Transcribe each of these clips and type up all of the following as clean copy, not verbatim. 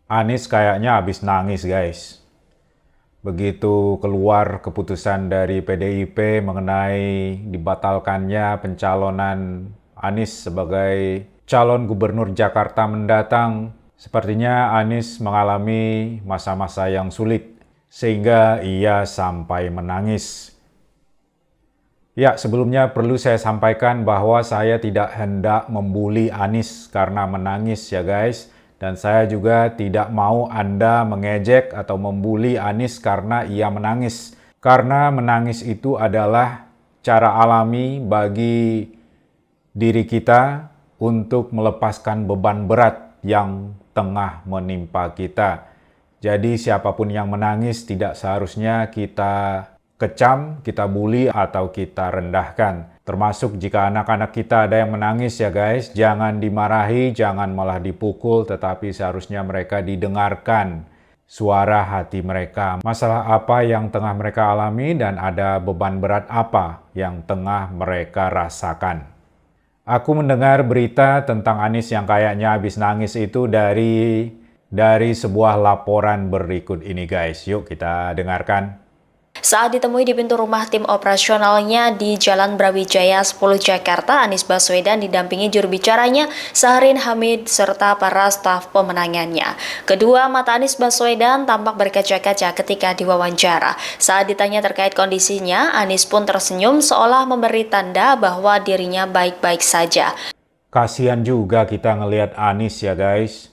Anies kayaknya habis nangis, guys. Begitu keluar keputusan dari PDIP mengenai dibatalkannya pencalonan Anies sebagai calon gubernur Jakarta mendatang, sepertinya Anies mengalami masa-masa yang sulit, sehingga ia sampai menangis. Ya, sebelumnya perlu saya sampaikan bahwa saya tidak hendak membuli Anies karena menangis ya guys. Dan saya juga tidak mau Anda mengejek atau membuli Anies karena ia menangis. Karena menangis itu adalah cara alami bagi diri kita untuk melepaskan beban berat yang tengah menimpa kita. Jadi siapapun yang menangis tidak seharusnya kita kecam, kita bully, atau kita rendahkan. Termasuk jika anak-anak kita ada yang menangis ya guys, jangan dimarahi, jangan malah dipukul, tetapi seharusnya mereka didengarkan suara hati mereka. Masalah apa yang tengah mereka alami dan ada beban berat apa yang tengah mereka rasakan. Aku mendengar berita tentang Anies yang kayaknya habis nangis itu dari sebuah laporan berikut ini guys. Yuk kita dengarkan. Saat ditemui di pintu rumah tim operasionalnya di Jalan Brawijaya 10 Jakarta, Anies Baswedan didampingi juru bicaranya Syahrin Hamid serta para staf pemenangannya. Kedua mata Anies Baswedan tampak berkaca-kaca ketika diwawancara. Saat ditanya terkait kondisinya, Anies pun tersenyum seolah memberi tanda bahwa dirinya baik-baik saja. Kasihan juga kita ngelihat Anies ya guys.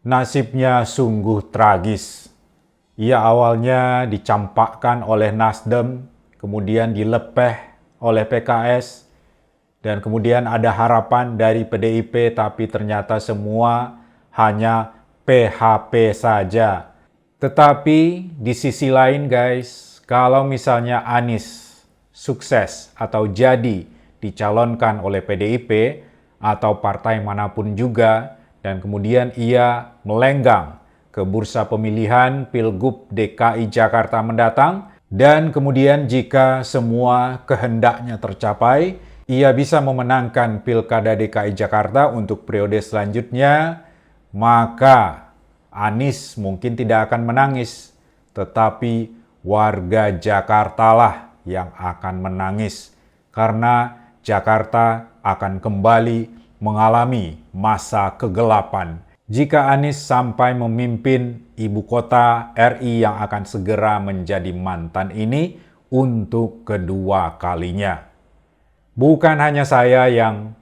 Nasibnya sungguh tragis. Ia awalnya dicampakkan oleh Nasdem, kemudian dilepeh oleh PKS, dan kemudian ada harapan dari PDIP, tapi ternyata semua hanya PHP saja. Tetapi di sisi lain guys, kalau misalnya Anies sukses atau jadi dicalonkan oleh PDIP atau partai manapun juga, dan kemudian ia melenggang ke bursa pemilihan Pilgub DKI Jakarta mendatang, dan kemudian jika semua kehendaknya tercapai, ia bisa memenangkan Pilkada DKI Jakarta untuk periode selanjutnya, maka Anies mungkin tidak akan menangis, tetapi warga Jakarta lah yang akan menangis, karena Jakarta akan kembali mengalami masa kegelapan jika Anies sampai memimpin ibu kota RI yang akan segera menjadi mantan ini untuk kedua kalinya. Bukan hanya saya yang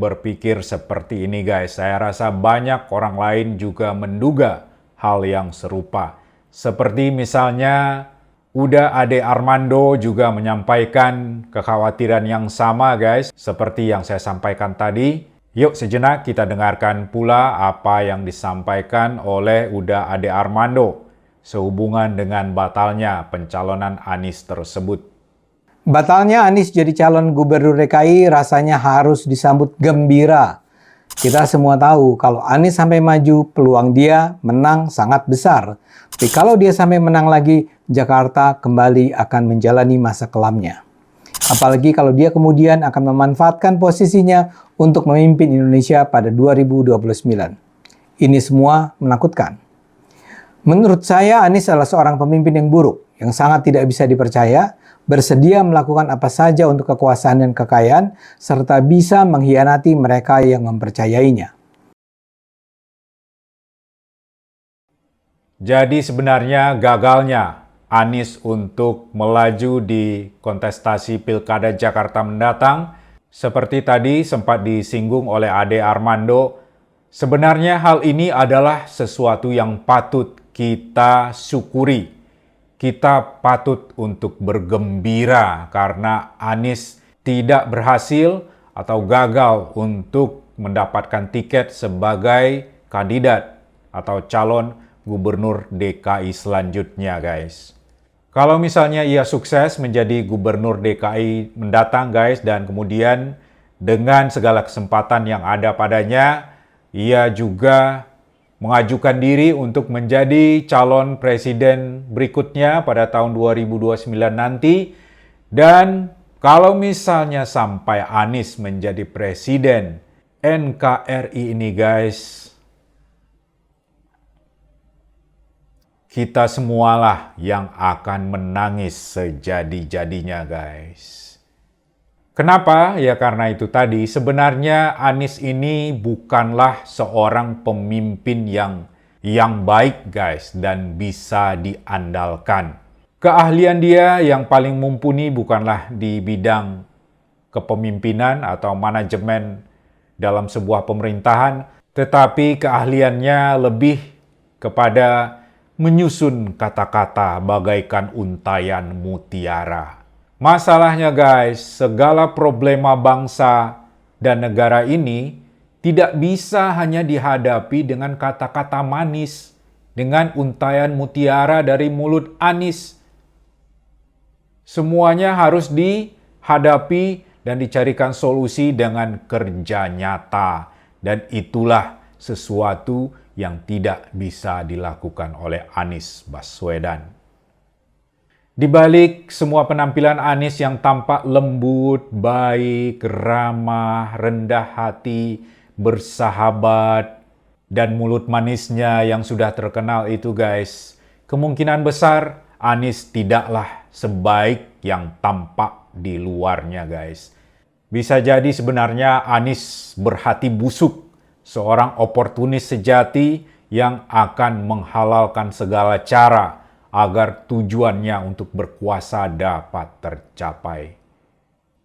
berpikir seperti ini guys, saya rasa banyak orang lain juga menduga hal yang serupa. Seperti misalnya Uda Ade Armando juga menyampaikan kekhawatiran yang sama guys, seperti yang saya sampaikan tadi. Yuk sejenak kita dengarkan pula apa yang disampaikan oleh Uda Ade Armando sehubungan dengan batalnya pencalonan Anies tersebut. Batalnya Anies jadi calon gubernur DKI rasanya harus disambut gembira. Kita semua tahu kalau Anies sampai maju, peluang dia menang sangat besar. Tapi kalau dia sampai menang lagi, Jakarta kembali akan menjalani masa kelamnya. Apalagi kalau dia kemudian akan memanfaatkan posisinya untuk memimpin Indonesia pada 2029. Ini semua menakutkan. Menurut saya, Anies adalah seorang pemimpin yang buruk, yang sangat tidak bisa dipercaya, bersedia melakukan apa saja untuk kekuasaan dan kekayaan, serta bisa mengkhianati mereka yang mempercayainya. Jadi sebenarnya gagalnya Anies untuk melaju di kontestasi Pilkada Jakarta mendatang, seperti tadi sempat disinggung oleh Ade Armando, sebenarnya hal ini adalah sesuatu yang patut kita syukuri. Kita patut untuk bergembira karena Anies tidak berhasil atau gagal untuk mendapatkan tiket sebagai kandidat atau calon gubernur DKI selanjutnya guys. Kalau misalnya ia sukses menjadi gubernur DKI mendatang guys, dan kemudian dengan segala kesempatan yang ada padanya, ia juga mengajukan diri untuk menjadi calon presiden berikutnya pada tahun 2029 nanti. Dan kalau misalnya sampai Anies menjadi presiden NKRI ini guys, kita semualah yang akan menangis sejadi-jadinya, guys. Kenapa? Ya karena itu tadi, sebenarnya Anies ini bukanlah seorang pemimpin yang baik, guys, dan bisa diandalkan. Keahlian dia yang paling mumpuni bukanlah di bidang kepemimpinan atau manajemen dalam sebuah pemerintahan, tetapi keahliannya lebih kepada menyusun kata-kata bagaikan untayan mutiara. Masalahnya guys, segala problema bangsa dan negara ini tidak bisa hanya dihadapi dengan kata-kata manis, dengan untayan mutiara dari mulut Anies. Semuanya harus dihadapi dan dicarikan solusi dengan kerja nyata. Dan itulah sesuatu yang tidak bisa dilakukan oleh Anies Baswedan. Di balik semua penampilan Anies yang tampak lembut, baik, ramah, rendah hati, bersahabat, dan mulut manisnya yang sudah terkenal itu guys, kemungkinan besar Anies tidaklah sebaik yang tampak di luarnya guys. Bisa jadi sebenarnya Anies berhati busuk, seorang oportunis sejati yang akan menghalalkan segala cara agar tujuannya untuk berkuasa dapat tercapai.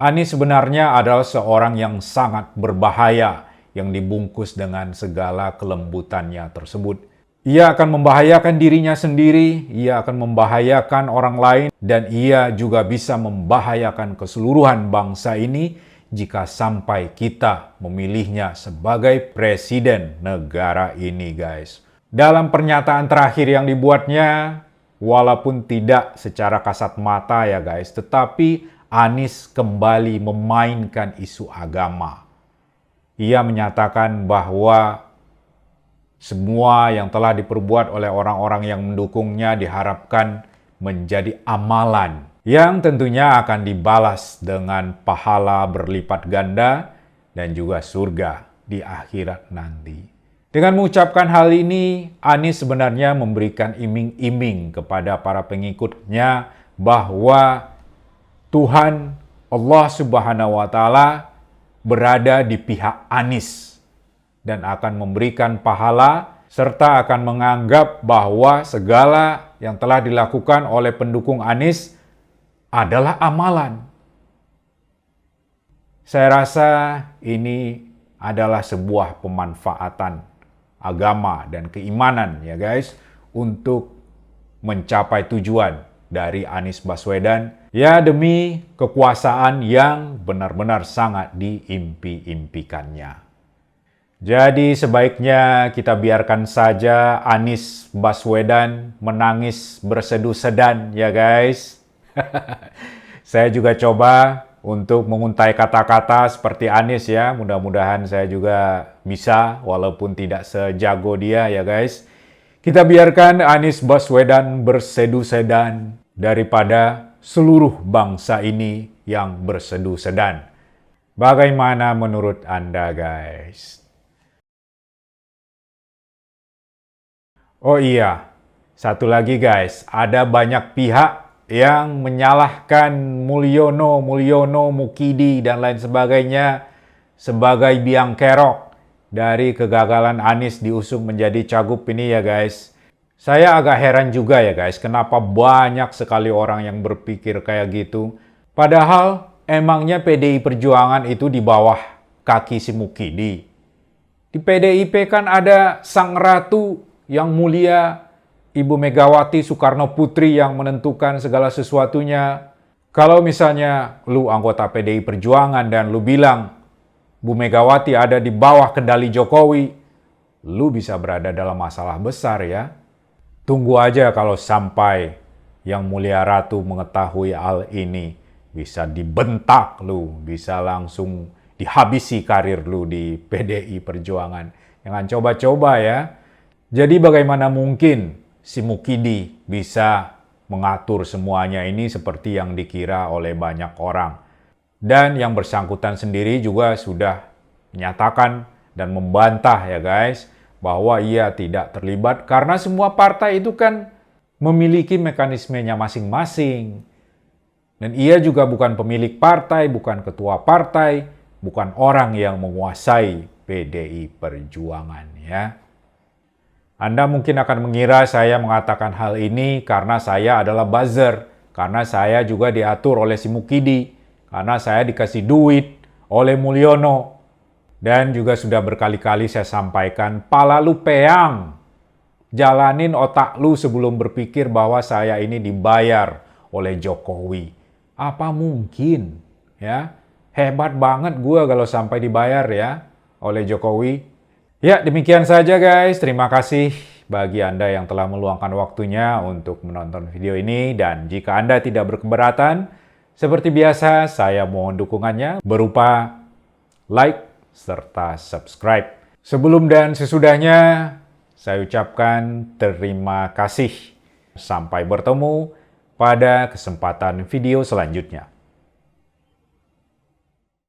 Anies sebenarnya adalah seorang yang sangat berbahaya yang dibungkus dengan segala kelembutannya tersebut. Ia akan membahayakan dirinya sendiri, ia akan membahayakan orang lain, dan ia juga bisa membahayakan keseluruhan bangsa ini jika sampai kita memilihnya sebagai presiden negara ini, guys. Dalam pernyataan terakhir yang dibuatnya, walaupun tidak secara kasat mata ya guys, tetapi Anies kembali memainkan isu agama. Ia menyatakan bahwa semua yang telah diperbuat oleh orang-orang yang mendukungnya diharapkan menjadi amalan yang tentunya akan dibalas dengan pahala berlipat ganda dan juga surga di akhirat nanti. Dengan mengucapkan hal ini, Anies sebenarnya memberikan iming-iming kepada para pengikutnya bahwa Tuhan Allah Subhanahu wa Ta'ala berada di pihak Anies dan akan memberikan pahala serta akan menganggap bahwa segala yang telah dilakukan oleh pendukung Anies adalah amalan. Saya rasa ini adalah sebuah pemanfaatan agama dan keimanan ya guys untuk mencapai tujuan dari Anies Baswedan ya demi kekuasaan yang benar-benar sangat diimpi-impikannya. Jadi sebaiknya kita biarkan saja Anies Baswedan menangis bersedu-sedan ya guys. Saya juga coba untuk menguntai kata-kata seperti Anies ya. Mudah-mudahan saya juga bisa walaupun tidak sejago dia ya guys. Kita biarkan Anies Baswedan bersedu-sedan daripada seluruh bangsa ini yang bersedu-sedan. Bagaimana menurut Anda guys? Oh iya, satu lagi guys, ada banyak pihak yang menyalahkan Mulyono, Mukidi, dan lain sebagainya sebagai biang kerok dari kegagalan Anies diusung menjadi cagup ini ya guys. Saya agak heran juga ya guys, kenapa banyak sekali orang yang berpikir kayak gitu. Padahal emangnya PDI Perjuangan itu di bawah kaki si Mukidi. Di PDIP kan ada Sang Ratu yang mulia, Ibu Megawati Soekarno Putri yang menentukan segala sesuatunya. Kalau misalnya lu anggota PDI Perjuangan dan lu bilang Bu Megawati ada di bawah kendali Jokowi, lu bisa berada dalam masalah besar ya. Tunggu aja kalau sampai yang mulia Ratu mengetahui hal ini, bisa dibentak lu, bisa langsung dihabisi karir lu di PDI Perjuangan. Jangan coba-coba ya. Jadi bagaimana mungkin si Mukidi bisa mengatur semuanya ini seperti yang dikira oleh banyak orang. Dan yang bersangkutan sendiri juga sudah menyatakan dan membantah ya guys, bahwa ia tidak terlibat karena semua partai itu kan memiliki mekanismenya masing-masing. Dan ia juga bukan pemilik partai, bukan ketua partai, bukan orang yang menguasai PDI Perjuangan ya. Anda mungkin akan mengira saya mengatakan hal ini karena saya adalah buzzer, karena saya juga diatur oleh si Mukidi, karena saya dikasih duit oleh Mulyono. Dan juga sudah berkali-kali saya sampaikan, pala lu peang. Jalanin otak lu sebelum berpikir bahwa saya ini dibayar oleh Jokowi. Apa mungkin? Ya, hebat banget gue kalau sampai dibayar ya oleh Jokowi. Ya, demikian saja guys. Terima kasih bagi Anda yang telah meluangkan waktunya untuk menonton video ini. Dan jika Anda tidak berkeberatan, seperti biasa saya mohon dukungannya berupa like serta subscribe. Sebelum dan sesudahnya, saya ucapkan terima kasih. Sampai bertemu pada kesempatan video selanjutnya.